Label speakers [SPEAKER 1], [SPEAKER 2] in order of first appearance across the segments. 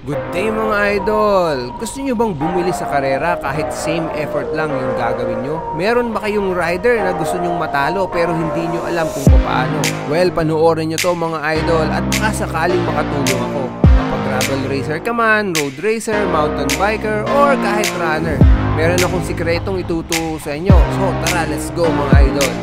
[SPEAKER 1] Good day mga idol! Gusto nyo bang bumili sa karera kahit same effort lang yung gagawin nyo? Meron ba kayong rider na gusto nyong matalo pero hindi nyo alam kung paano? Well, panoorin nyo to mga idol at baka sakaling makatulong ako. Kapag gravel racer ka man, road racer, mountain biker, or kahit runner, meron akong sikretong ituturo sa inyo. So tara, let's go mga idol!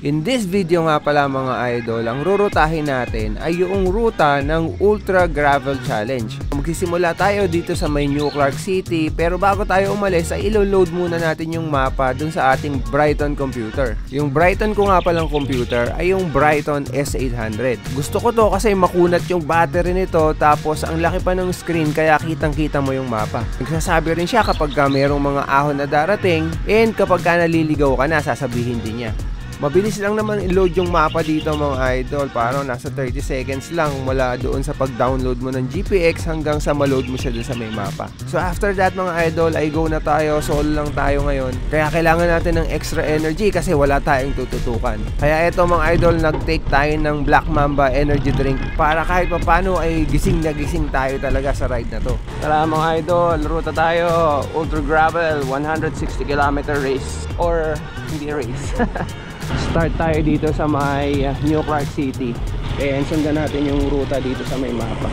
[SPEAKER 1] In this video nga pala mga idol, ang rurutahin natin ay yung ruta ng Ultra Gravel Challenge. Magsisimula tayo dito sa may New Clark City, pero bago tayo umalis ay ilo-load muna natin yung mapa dun sa ating Brighton computer. Yung Brighton ko nga palang computer ay yung Brighton S800. Gusto ko to kasi makunat yung battery nito, tapos ang laki pa ng screen kaya kitang-kita mo yung mapa. Nagsasabi rin siya kapag merong mga ahon na darating, and kapag naliligaw ka na, sasabihin din niya. Mabilis lang naman i-load yung mapa dito mga idol, parang nasa 30 seconds lang mula doon sa pag-download mo ng GPX hanggang sa ma-load mo siya doon sa may mapa. So after that mga idol ay go na tayo, solo lang tayo ngayon. Kaya kailangan natin ng extra energy kasi wala tayong tututukan. Kaya eto mga idol, nag-take tayo ng Black Mamba energy drink para kahit papano ay gising na gising tayo talaga sa ride na to. Tara mga idol, ruta tayo, Ultra Gravel 160 km race, or hindi race. Start tayo dito sa may New Clark City, and sundan natin yung ruta dito sa may mapa.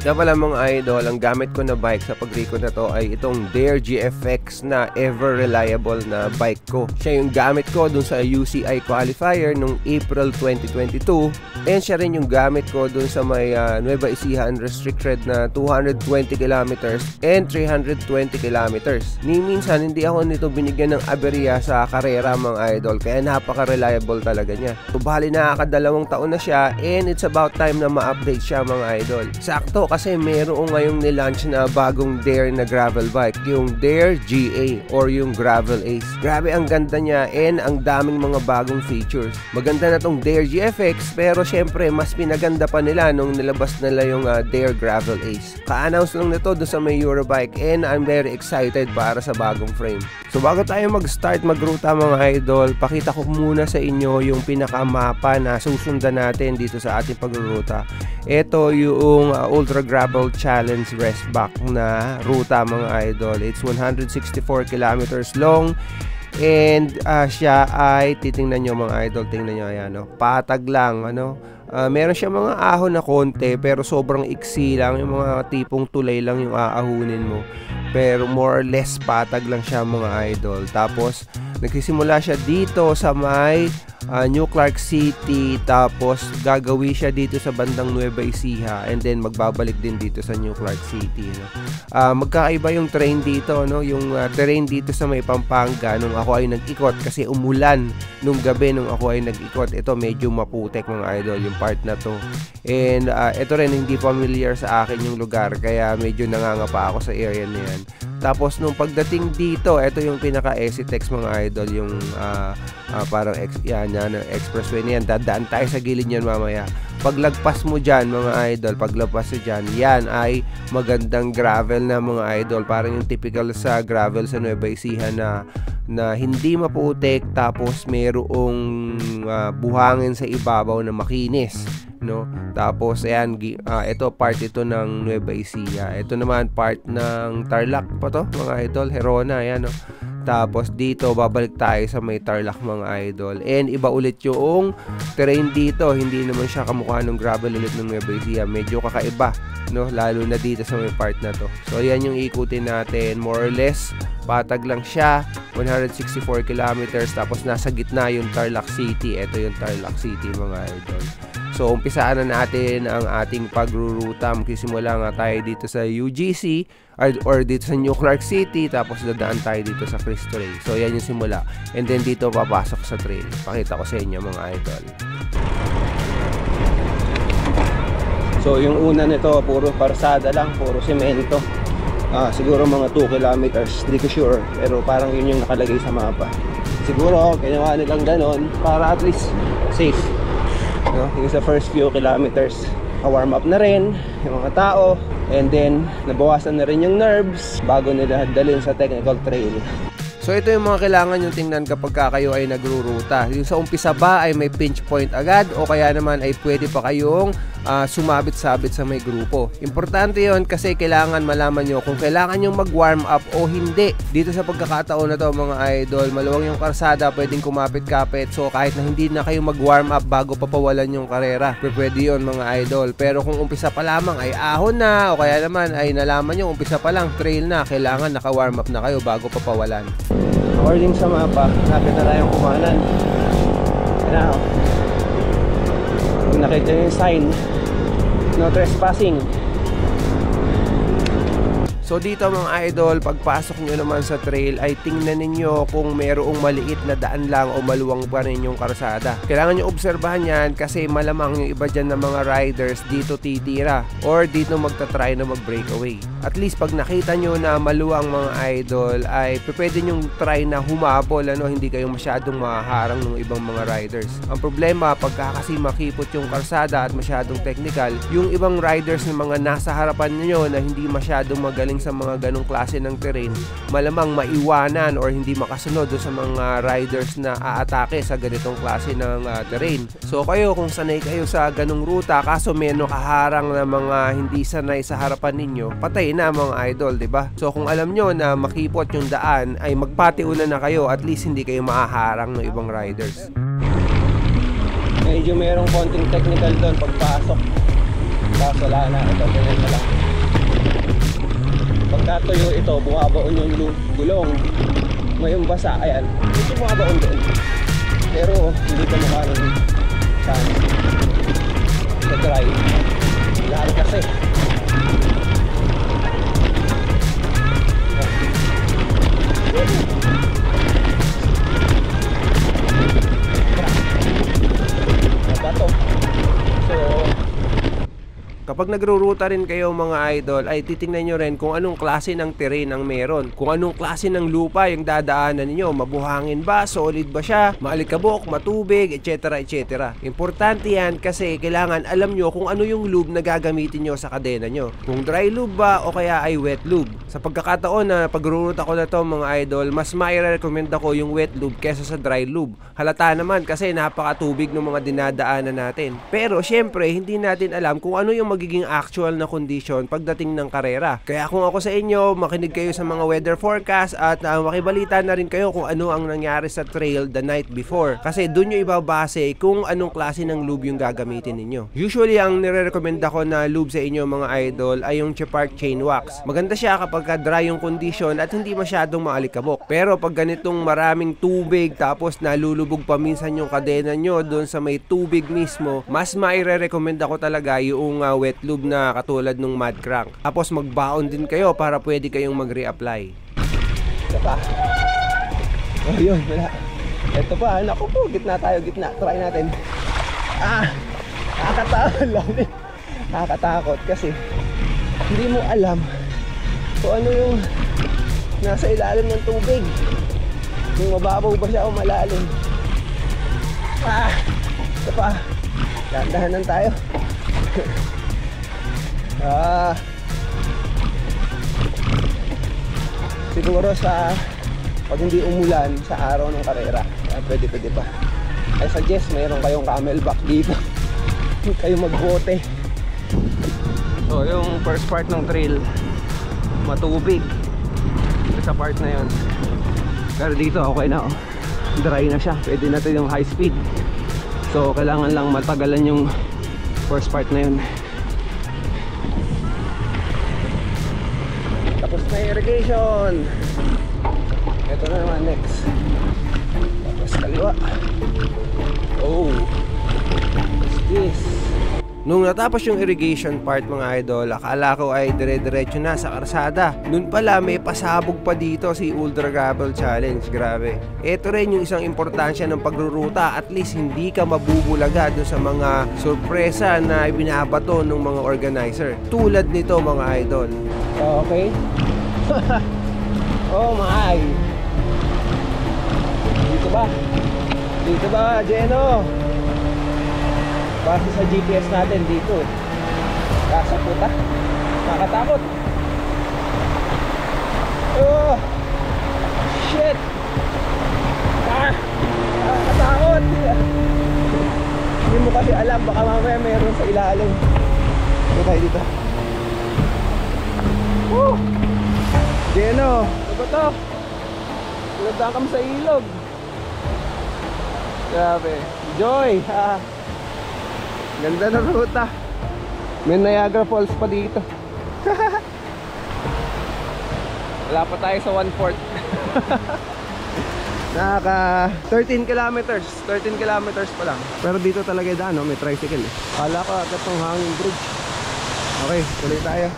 [SPEAKER 1] Kaya pala mga idol, ang gamit ko na bike sa pag-record na to ay itong Dare GFX na ever reliable na bike ko. Siya yung gamit ko dun sa UCI qualifier nung April 2022, and siya rin yung gamit ko dun sa may Nueva Ecija unrestricted na 220 kilometers and 320 kilometers. Ni minsan hindi ako nito binigyan ng aberya sa karera mga idol, kaya napaka-reliable talaga niya. So bali nakakadalawang taon na siya, and it's about time na ma-update siya mga idol. Sakto kasi meron ngayong nilaunch na bagong Dare na gravel bike, yung Dare GA or yung Gravel Ace. Grabe ang ganda niya, and ang daming mga bagong features. Maganda na tong Dare GFX, pero syempre mas pinaganda pa nila nung nilabas nila yung Dare Gravel Ace. Ka-announce lang nito doon sa may Eurobike, and I'm very excited para sa bagong frame. So bago tayo mag-start magruta mga idol, pakita ko muna sa inyo yung pinaka-mapa na susundan natin dito sa ating pagruruta. Ito yung Ultra Gravel Challenge rest back na ruta mga idol. It's 164 kilometers long, and siya ay titingnan nyo mga idol, tingnan nyo, ayan, patag lang, meron siya mga ahon na konti pero sobrang iksi lang, yung mga tipong tulay lang yung aahunin mo, pero more or less patag lang siya mga idol. Tapos nagsisimula siya dito sa may New Clark City, tapos gagawi siya dito sa bandang Nueva Ecija, and then magbabalik din dito sa New Clark City. Magkakaiba yung train dito, yung terrain dito sa may Pampanga nung ako ay nag-ikot, kasi umulan nung gabi nung ako ay nag-ikot. Ito medyo maputek mga idol yung part na to, and ito rin hindi familiar sa akin yung lugar, kaya medyo nangangapa ako sa area na yan. Tapos nung pagdating dito, ito yung pinaka-Exitex mga idol, yung parang expressway na yan. Dadaan tayo sa gilid yan mamaya. Paglagpas mo dyan mga idol, paglagpas mo dyan, yan ay magandang gravel na mga idol. Parang yung typical sa gravel sa Nueva Ecija na hindi maputik, tapos mayroong buhangin sa ibabaw na makinis, tapos ayan, ito part ito ng Nueva Ecija. Ito naman part ng Tarlac pa to mga idol, Herona, ayan, Tapos dito babalik tayo sa may Tarlac mga idol, and iba ulit yung terrain dito. Hindi naman siya kamukha ng gravel ulit ng Nueva Ecija, medyo kakaiba, lalo na dito sa may part na to. So ayan yung ikutin natin, more or less patag lang siya, 164 kilometers, tapos nasa gitna yung Tarlac City. Ito yung Tarlac City mga idol. So umpisaan na natin ang ating pagruruta. Magsisimula nga tayo dito sa UGC or dito sa New Clark City, tapos dadaan tayo dito sa Cristo Rey. So yan yung simula, and then dito papasok sa trail. Pakita ko sa inyo mga idol. So yung una nito puro parsada lang, puro semento. Siguro mga 2 kilometers, hindi ko sure, pero parang yun yung nakalagay sa mapa. Siguro ginawa nilang ganon para at least safe, yung sa first few kilometers. warm up na rin yung mga tao, and then nabawasan na rin yung nerves bago nila dalhin sa technical trail. So ito yung mga kailangan yung tingnan kapag kayo ay nagruruta. Yung sa umpisa ba ay may pinch point agad o kaya naman ay pwede pa kayong sumabit-sabit sa may grupo. Importante yon kasi kailangan malaman nyo kung kailangan nyo mag-warm up o hindi. Dito sa pagkakataon na to mga idol, maluwang yung karsada, pwedeng kumapit-kapit. So kahit na hindi na kayo mag-warm up bago papawalan yung karera, pwede yon mga idol. Pero kung umpisa pa lamang ay ahon na o kaya naman ay nalaman nyo umpisa pa lang trail na, kailangan naka-warm up na kayo bago papawalan. According sa mapa, napit na tayong kumanan. Now, kung nakita nyo yung sign, no trespassing. So dito mga idol, pagpasok nyo naman sa trail ay tingnan ninyo kung mayroong maliit na daan lang o maluwang pa rin yung karsada. Kailangan nyo obserbahan yan kasi malamang yung iba dyan ng mga riders dito titira or dito magta-try na mag-breakaway. At least pag nakita nyo na maluwang mga idol ay pwede nyong try na humabol, hindi kayo masyadong maharang ng ibang mga riders. Ang problema pagka kasi makipot yung karsada at masyadong technical, yung ibang riders na mga nasa harapan nyo na hindi masyadong magaling sa mga ganong klase ng terrain, malamang maiwanan or hindi makasunod sa mga riders na aatake sa ganitong klase ng terrain. So kayo kung sanay kayo sa ganong ruta kaso may nakaharang na mga hindi sanay sa harapan ninyo, patay na mga idol, diba? So kung alam nyo na makipot yung daan ay magpatiuna na kayo, at least hindi kayo mahaharang ng ibang riders. Medyo mayroong konting technical doon pagpasok, kaso wala na, ito na lang. Pagkatuyo ito, bumabaon yung gulong. Ngayong basa, ayan, ito bumabaon doon. Pero hindi ka mukha ng chance sa dry. Lahat kasi. Bato. So kapag nagruruta rin kayo mga idol ay titingnan nyo rin kung anong klase ng terrain ang meron, kung anong klase ng lupa yung dadaanan ninyo, mabuhangin ba, solid ba siya, maalikabok, matubig, etc. etc. Importante yan kasi kailangan alam nyo kung ano yung lube na gagamitin nyo sa kadena nyo, kung dry lube ba o kaya ay wet lube. Sa pagkakataon na pagruruta ko na to mga idol, mas mai-recommend ako yung wet lube kesa sa dry lube. Halata naman kasi napakatubig ng mga dinadaanan natin, pero syempre hindi natin alam kung ano yung magiging actual na condition pagdating ng karera. Kaya kung ako sa inyo, makinig kayo sa mga weather forecast at makibalita na rin kayo kung ano ang nangyari sa trail the night before. Kasi dun nyo ibabase kung anong klase ng lube yung gagamitin ninyo. Usually, ang nire-recommend ako na lube sa inyo mga idol ay yung Chepark Chain Wax. Maganda siya kapag dry yung condition at hindi masyadong maalikabok. Pero pag ganitong maraming tubig tapos nalulubog pa minsan yung kadena nyo dun sa may tubig mismo, mas maire-recommend ako talaga yung wet lube na katulad ng Mud Crank. Tapos magbaon din kayo para pwede kayong mag-reapply. Ito pa. Oh yun, wala. Ito pa, naku po, gitna tayo, gitna. Try natin. Nakakatakot. Nakakatakot kasi hindi mo alam kung ano yung nasa ilalim ng tubig. Kung mababaw ba siya o malalim. Ito pa. Dahan-dahanan tayo. Siguro sa pag hindi umulan sa araw ng karera, pwede pa. I suggest mayroon kayong camelback dito. Kayo magbote. So yung first part ng trail matubig sa part na yon, pero dito okay na, dry na siya, pwede natin yung high speed. So kailangan lang matagalan yung first part na yun. Tapos na irrigation. Ito na naman next. Tapos kaliwa. Oh, what's this? Nung natapos yung irrigation part mga idol, akala ko ay dire-diretso na sa karsada. Noon pala may pasabog pa dito si Ultra Gravel Challenge. Grabe. Ito rin yung isang importansya ng pagruruta. At least hindi ka mabubulaga doon sa mga sorpresa na ibinabato ng mga organizer. Tulad nito mga idol. Okay. Oh my. Dito ba? Dito ba, Jeno? Base sa GPS natin dito. Kasa puta. Nakatakot. Oh. Shit. alam, baka mamaya meron sa ilalim. Dito tayo dito. Woo! Geno, ano ba to? Pinagdaan kami sa ilog. Grabe. Joy! Ganda ng ruta. May Niagara Falls pa dito. Wala pa tayo sa 1/4. Nakaka 13 kilometers. 13 kilometers pa lang. Pero dito talaga daan, no? May tricycle eh. Kala ko agad tong hanging bridge. Okay, tuloy tayo.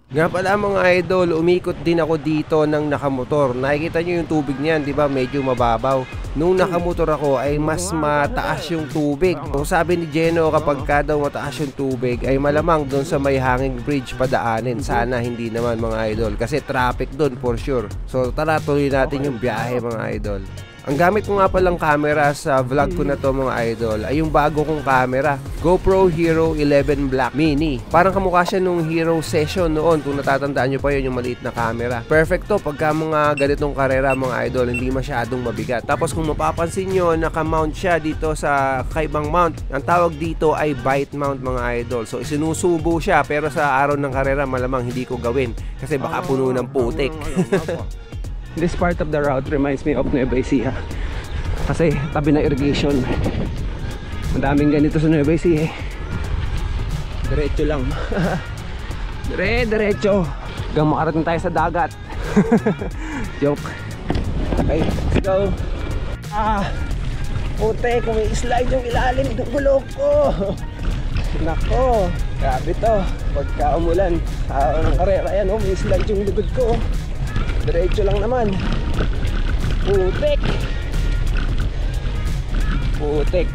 [SPEAKER 1] Nga pala mga idol, umikot din ako dito ng nakamotor. Nakikita nyo yung tubig niyan, di ba? Medyo mababaw. Nung nakamotor ako ay mas mataas yung tubig. So sabi ni Geno, kapag ka daw mataas yung tubig ay malamang doon sa may hanging bridge padaanin. Sana hindi naman mga idol, kasi traffic doon for sure. So tara, tuloy natin yung biyahe mga idol. Ang gamit ko nga palang camera sa vlog ko na to mga idol ay yung bago kong camera, GoPro Hero 11 Black Mini. Parang kamukha siya nung Hero Session noon, kung natatandaan nyo pa yun, yung maliit na camera. Perfect to pagka mga ganitong karera mga idol, hindi masyadong mabigat. Tapos kung mapapansin nyo, naka-mount siya dito sa kaibang mount. Ang tawag dito ay bite mount mga idol. So isinusubo siya, pero sa araw ng karera malamang hindi ko gawin kasi baka puno ng putik. This part of the route reminds me of Nueva Ecija kasi tabi na irrigation. Ang daming ganito sa Nueva Ecija. Diretso lang. Diretso hanggang makarating tayo sa dagat. Joke. Okay, let's go. Puti, kung may slide yung ilalim ng gulong ko. Nako, grabe to. Pagka umulan sa ng karera yan, may slide yung likod ko. Diretso lang naman. Putik. Putik.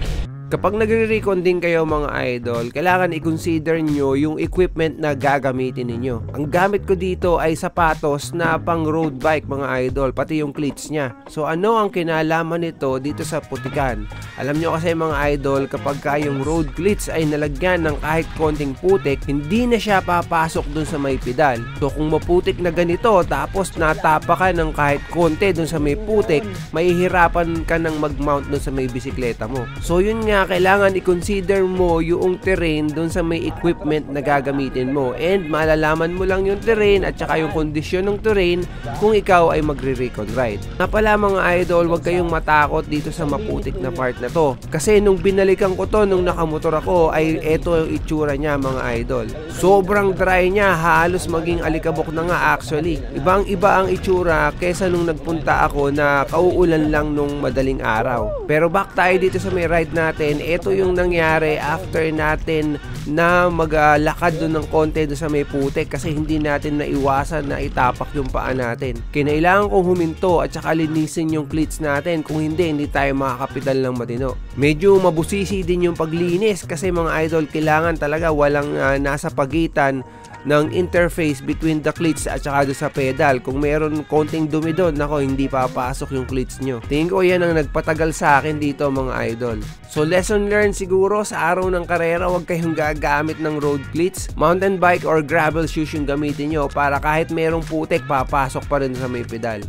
[SPEAKER 1] Kapag nagre-recon din kayo mga idol, kailangan i-consider nyo yung equipment na gagamitin ninyo. Ang gamit ko dito ay sapatos na pang road bike mga idol, pati yung cleats nya. So ano ang kinalaman nito dito sa putikan? Alam nyo kasi mga idol, kapag yung road cleats ay nalagyan ng kahit konting putik, hindi na siya papasok dun sa may pedal. So kung maputik na ganito, tapos natapa ka ng kahit konti dun sa may putik, mahihirapan ka ng mag-mount dun sa may bisikleta mo. So yun nga, kailangan i-consider mo yung terrain dun sa may equipment na gagamitin mo, and malalaman mo lang yung terrain at saka yung kondisyon ng terrain kung ikaw ay magre-recon ride. Nga pala mga idol, huwag kayong matakot dito sa maputik na part na to, kasi nung binalikan ko to nung nakamotor ako ay eto yung itsura niya mga idol. Sobrang dry niya, halos maging alikabok na nga actually. Ibang iba ang itsura kesa nung nagpunta ako na kauulan lang nung madaling araw. Pero back tayo dito sa may ride natin. Ito yung nangyari after natin na maglakad doon ng konti doon sa may putik, kasi hindi natin naiwasan na itapak yung paa natin. Kinailangan kong huminto at saka linisin yung cleats natin, kung hindi tayo makakapidal ng matino. Medyo mabusisi din yung paglinis kasi mga idol, kailangan talaga walang nasa pagitan ng interface between the cleats at saka doon sa pedal. Kung meron konting dumi doon, nako, hindi papasok yung cleats nyo. Tingin ko yan ang nagpatagal sa akin dito mga idol. So lesson learned siguro, sa araw ng karera, huwag kayong gagamit ng road cleats. Mountain bike or gravel shoes yung gamitin nyo para kahit merong putik, papasok pa rin sa may pedal.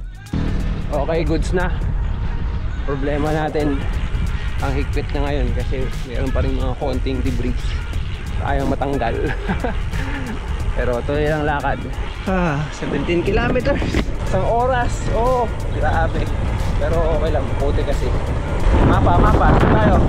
[SPEAKER 1] Okay, goods na. Problema natin, ang higpit na ngayon kasi meron pa rin mga konting debris ayaw matanggal. Pero tuloy lang lakad. 17 kilometers, isang oras. Oh, grabe. Pero okay lang, puti kasi. Mapa, tayo.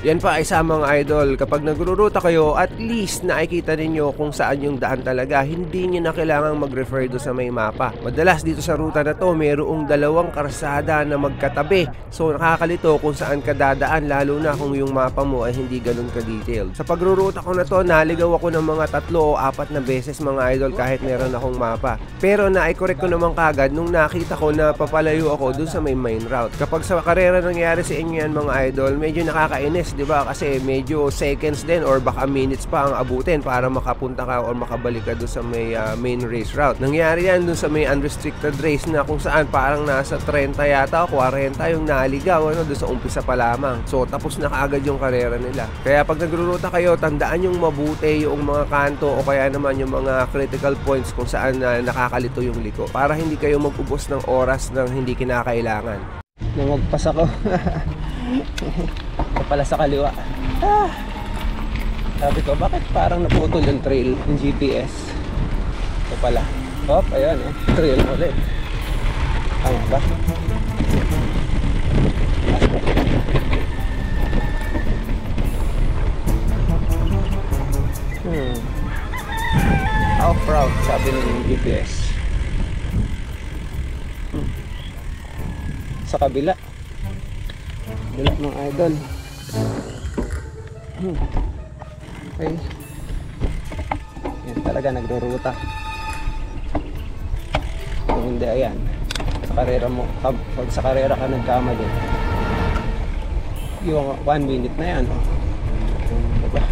[SPEAKER 1] Yan pa isa mga idol, kapag nagruruta kayo, at least nakikita ninyo kung saan yung daan talaga. Hindi nyo na kailangang mag-refer do sa may mapa. Madalas dito sa ruta na to, mayroong dalawang karsada na magkatabi. So nakakalito kung saan ka dadaan, lalo na kung yung mapa mo ay hindi ganun ka-detailed. Sa pagruruta ko na to, naligaw ako ng mga 3 o 4 na beses mga idol kahit meron akong mapa. Pero na-correct ko naman kagad nung nakita ko na papalayo ako dun sa may main route. Kapag sa karera nangyari sa inyo yan mga idol, medyo nakakainis, di ba? Kasi medyo seconds din or baka minutes pa ang abutin para makapunta ka or makabalik ka doon sa may main race route. Nangyari yan doon sa may unrestricted race na kung saan parang nasa 30 yata o 40 yung naligaw doon sa umpisa pa lamang. So tapos na kaagad yung karera nila. Kaya pag nagruruta kayo, tandaan yung mabuti yung mga kanto o kaya naman yung mga critical points kung saan nakakalito yung liko para hindi kayo mag-ubos ng oras ng hindi kinakailangan. Nung magpas ako. pala sa kaliwa. Sabi ko, bakit parang naputol yung trail, yung GPS? Ito pala. Hop, ayan oh, trail ulit. Tama ba? How proud, sabi ng GPS. Sa kabila. Kabila ng idol. Okay. Yan talaga nagruruta. Kung hindi, ayan. Sa karera mo, pag sa karera ka nagkamali, yung 1 minute na yan. Diba?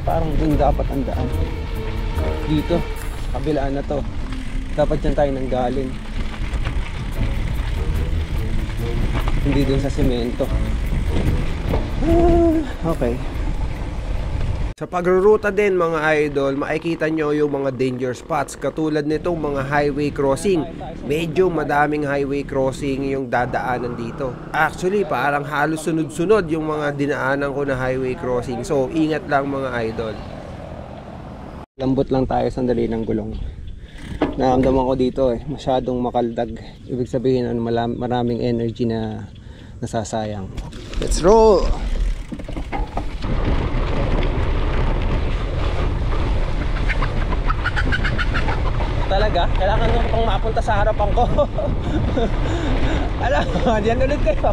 [SPEAKER 1] Parang dun dapat ang daan. Dito, sa kabilaan na to. Dapat dyan tayo nanggaling. Hindi dun sa semento. Okay. Sa pagruruta din mga idol, makikita nyo yung mga danger spots katulad nitong mga highway crossing. Medyo madaming highway crossing yung dadaanan dito. Actually, parang halos sunod-sunod yung mga dinaanan ko na highway crossing. So, ingat lang mga idol. Lambot lang tayo sandali ng gulong. Naramdaman ko dito masyadong makaldag. Ibig sabihin maraming energy na nasasayang. Let's roll! Talaga, kailangan nyo pang mapunta sa harapan ko. Alam, diyan ulit kayo.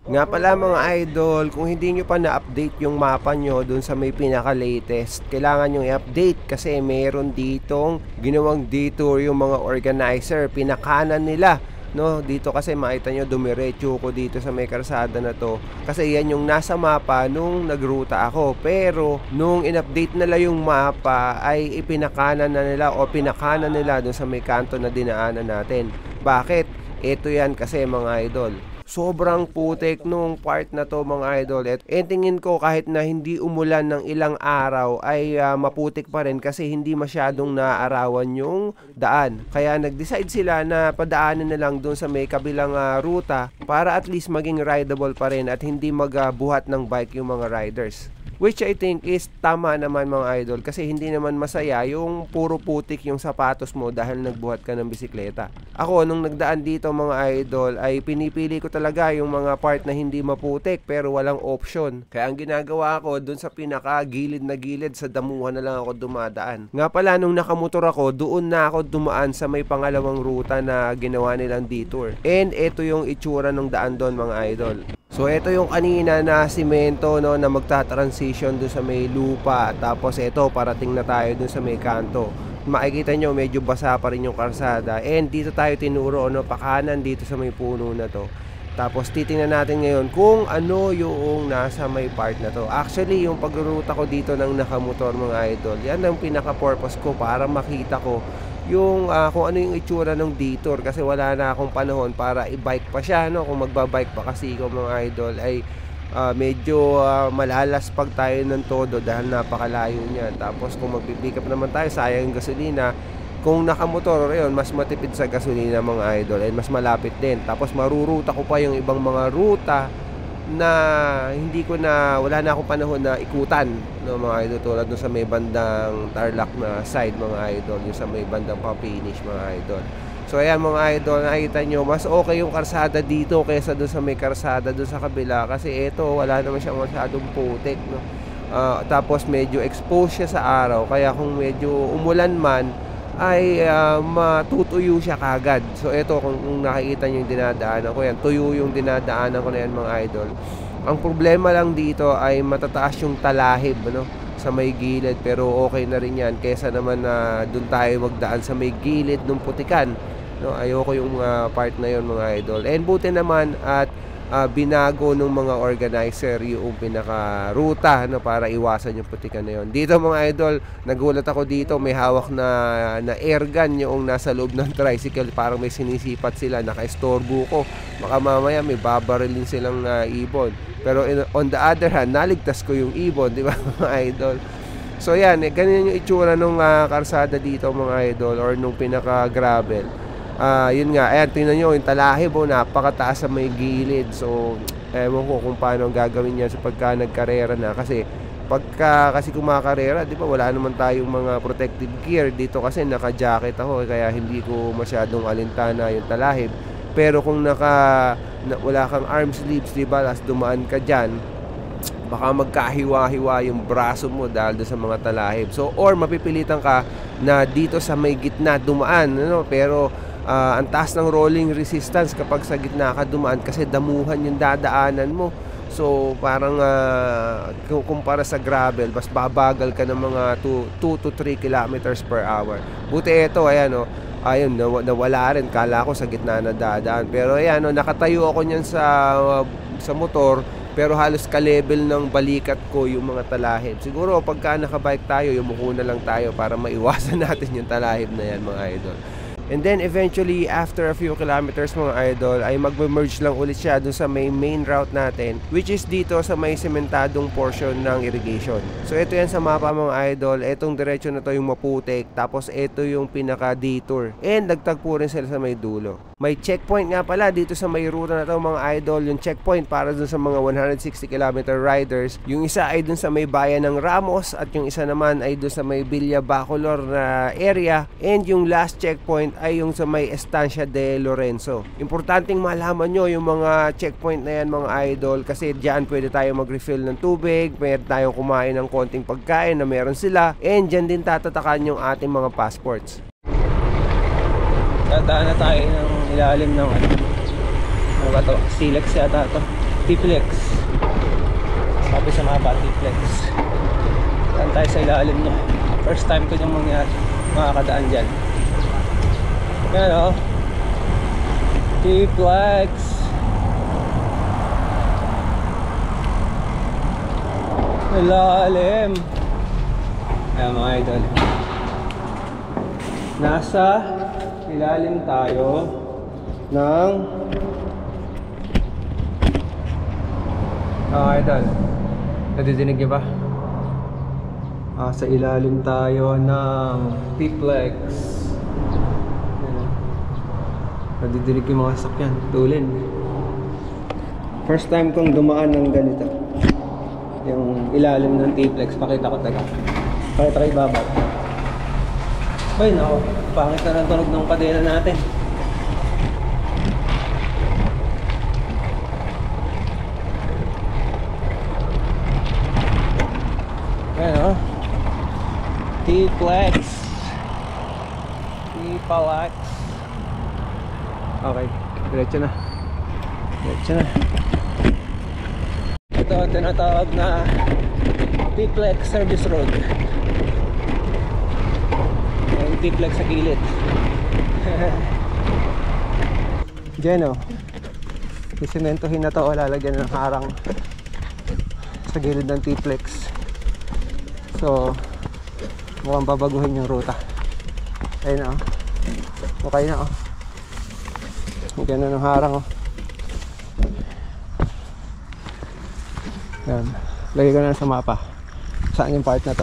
[SPEAKER 1] Nga pala mga idol, kung hindi nyo pa na-update yung mapa nyo dun sa may pinaka-latest, kailangan nyo i-update kasi meron ditong ginawang detour yung mga organizer. Pinakanan nila. No, dito kasi makita nyo dumiretso ko dito sa may karsada na to kasi yan yung nasa mapa nung nagruta ako, pero nung in-update nila yung mapa ay ipinakanan na nila o pinakanan nila dun sa may kanto na dinaanan natin. Bakit? Ito yan kasi mga idol, sobrang putik nung part na to mga idol. At tingin ko kahit na hindi umulan ng ilang araw ay maputik pa rin kasi hindi masyadong naaarawan yung daan. Kaya nag-decide sila na padaanin na lang doon sa may kabilang ruta para at least maging rideable pa rin at hindi magbuhat ng bike yung mga riders. Which I think is tama naman mga idol kasi hindi naman masaya yung puro putik yung sapatos mo dahil nagbuhat ka ng bisikleta. Ako nung nagdaan dito mga idol ay pinipili ko talaga yung mga part na hindi maputik pero walang option. Kaya ang ginagawa ko dun sa pinaka gilid na gilid sa damuhan na lang ako dumadaan. Nga pala nung nakamotor ako doon na ako dumaan sa may pangalawang ruta na ginawa nilang detour. And ito yung itsura ng daan doon mga idol. So ito yung kanina na simento no, na magta-transition dun sa may lupa. Tapos ito parating na tayo dun sa may kanto. Makikita nyo medyo basa pa rin yung karsada. And dito tayo tinuro no, pakanan dito sa may puno na to. Tapos titingnan natin ngayon kung ano yung nasa may part na to. Actually yung pagruruta ko dito ng nakamotor mga idol, yan ang pinaka-purpose ko para makita ko yung kung ano yung itsura ng detour kasi wala na akong panahon para i-bike pa siya no. Kung magbabike pa kasi ko mga idol ay medyo malalas pag tayo ng todo dahil napakalayo niyan. Tapos kung magpipick up naman tayo sayang yung gasolina. Kung nakamotor yun mas matipid sa gasolina mga idol and mas malapit din. Tapos maruruta ko pa yung ibang mga ruta na hindi ko na wala na akong panahon na ikutan no mga idol, tulad sa may bandang Tarlac na side mga idol, yung sa may bandang Papinish mga idol. So ayan mga idol, nakita nyo mas okay yung karsada dito kaysa doon sa may karsada doon sa kabila kasi ito wala naman siyang masyadong putik no. Tapos medyo exposed siya sa araw kaya kung medyo umulan man ay matutuyo siya kagad. So ito kung nakikita nyo yung dinadaanan ko yan, tuyo yung dinadaanan ko na yan mga idol. Ang problema lang dito ay matataas yung talahib no, sa may gilid, pero okay na rin yan kaysa naman na dun tayo magdaan sa may gilid ng putikan no. Ayoko yung part na yon mga idol. And buti naman at binago ng mga organizer yung pinaka-ruta, no, para iwasan yung putikan na yun. Dito mga idol, nagulat ako dito, may hawak na airgun yung nasa loob ng tricycle, parang may sinisipat sila, naka-estorbo ko, baka mamaya may babarilin silang ibon. Pero on the other hand, naligtas ko yung ibon, di ba mga idol? So yan, ganyan yung itsura nung karsada dito mga idol, or nung pinaka-gravel. Yun nga, ayan, tingnan nyo yung talahib, napakataas sa may gilid. So ewan ko kung paano gagawin yan sa pagka nagkarera na, kasi kasi kumakarera, di ba, wala naman tayong mga protective gear dito, kasi naka-jacket ako, kaya hindi ko masyadong alintana yung talahib. Pero kung wala kang arm sleeves, di ba, as dumaan ka dyan, baka magkahiwa-hiwa yung braso mo dahil sa mga talahib. So, or mapipilitan ka na dito sa may gitna dumaan, ano? Pero ang taas ng rolling resistance kapag sa gitna ka dumaan, kasi damuhan yung dadaanan mo. So, parang kumpara sa gravel, mas babagal ka ng mga 2 to 3 kilometers per hour. Buti ito, ayan, ayun, nawala rin. Kala ko sa gitna na dadaan. Pero ayan, nakatayo ako niyan sa motor, pero halos ka-level ng balikat ko yung mga talahib. Siguro pagka nakabike tayo, yumuko na lang tayo para maiwasan natin yung talahib na yan mga idol. And then eventually, after a few kilometers mga idol, ay magme-merge lang ulit siya dun sa main route natin, which is dito sa may sementadong portion ng irrigation. So ito yan sa mapa mga idol, etong diretso na to yung maputik, tapos ito yung pinaka-detour. And nagtagpo rin sila sa may dulo. May checkpoint nga pala dito sa may ruta na to mga idol, yung checkpoint para dun sa mga 160 km riders. Yung isa ay dun sa may bayan ng Ramos, at yung isa naman ay dun sa may Villa Bacolor na area. And yung last checkpoint ay yung sa may Estancia de Lorenzo. Importanteng malaman nyo yung mga checkpoint na yan mga idol, kasi dyan pwede tayo mag-refill ng tubig, pwede tayong kumain ng konting pagkain na meron sila, and dyan din tatatakan yung ating mga passports. Dadaan na tayo ng ilalim ng ano ba to? Silex yata to. T-Flex. Sabi sa mapa, T-Flex. Daan tayo sa ilalim no. First time ko yung makakadaan dyan. Yan o, T-Flex. Ilalim. Ayan mga idol, nasa ilalim tayo ng idol, nadidinig niyo ba? Sa ilalim tayo ng T-Flex. Nadidinig yung mga sakyan, tulin. First time kong dumaan ng ganito, yung ilalim ng T-Flex. Pakita ko taga. Pakita kayo baba. Ay nako, pangit na ng tunog ng kadena natin. Ayan o, T-Flex. T-Flex. Okay, diretso na. Diretso na. Ito ang tinatawag na T-Flex Service Road. Yung T-Flex sa gilid. Diyan o, isimentohin na to o lalagyan ng harang sa gilid ng T-Flex. So mukhang babaguhin yung ruta. Ayun o, okay na o. Ganun ng harang o. Yan, lagay ko na sa mapa saan yung part na to.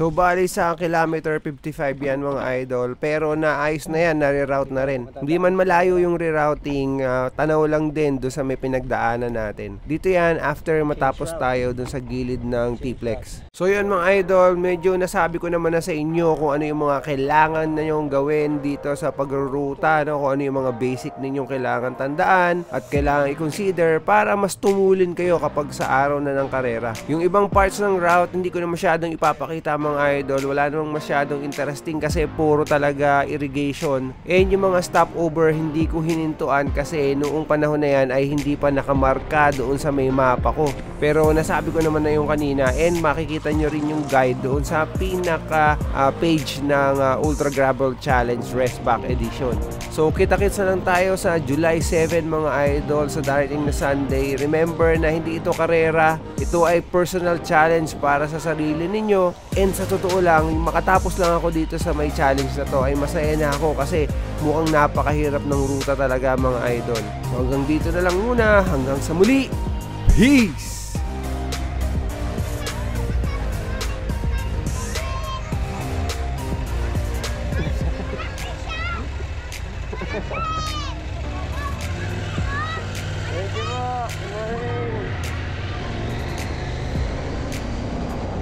[SPEAKER 1] So bali sa kilometer 55 yan mga idol, pero naayos na yan, nare-route na rin. Hindi man malayo yung rerouting, tanaw lang din doon sa may pinagdaanan natin. Dito yan after matapos tayo doon sa gilid ng T-Flex. So yun mga idol, medyo nasabi ko naman na sa inyo kung ano yung mga kailangan na nyong gawin dito sa pagruruta, no? Kung ano yung mga basic ninyong kailangan tandaan at kailangan i-consider para mas tumulin kayo kapag sa araw na ng karera. Yung ibang parts ng route hindi ko na masyadong ipapakita mga mga idol, wala namang masyadong interesting kasi puro talaga irrigation. And yung mga stopover hindi ko hinintuan kasi noong panahon na yan ay hindi pa nakamarka doon sa may mapa ko. Pero nasabi ko naman na yung kanina, and makikita nyo rin yung guide doon sa pinaka page ng Ultra Gravel Challenge Rest Back Edition. So kita-kits na lang tayo sa July 7 mga idol, sa darating na Sunday. Remember na hindi ito karera, ito ay personal challenge para sa sarili ninyo. And sa totoo lang, makatapos lang ako dito sa may challenge na to ay masaya na ako kasi mukhang napakahirap ng ruta talaga mga idol. So hanggang dito na lang muna, hanggang sa muli. Peace!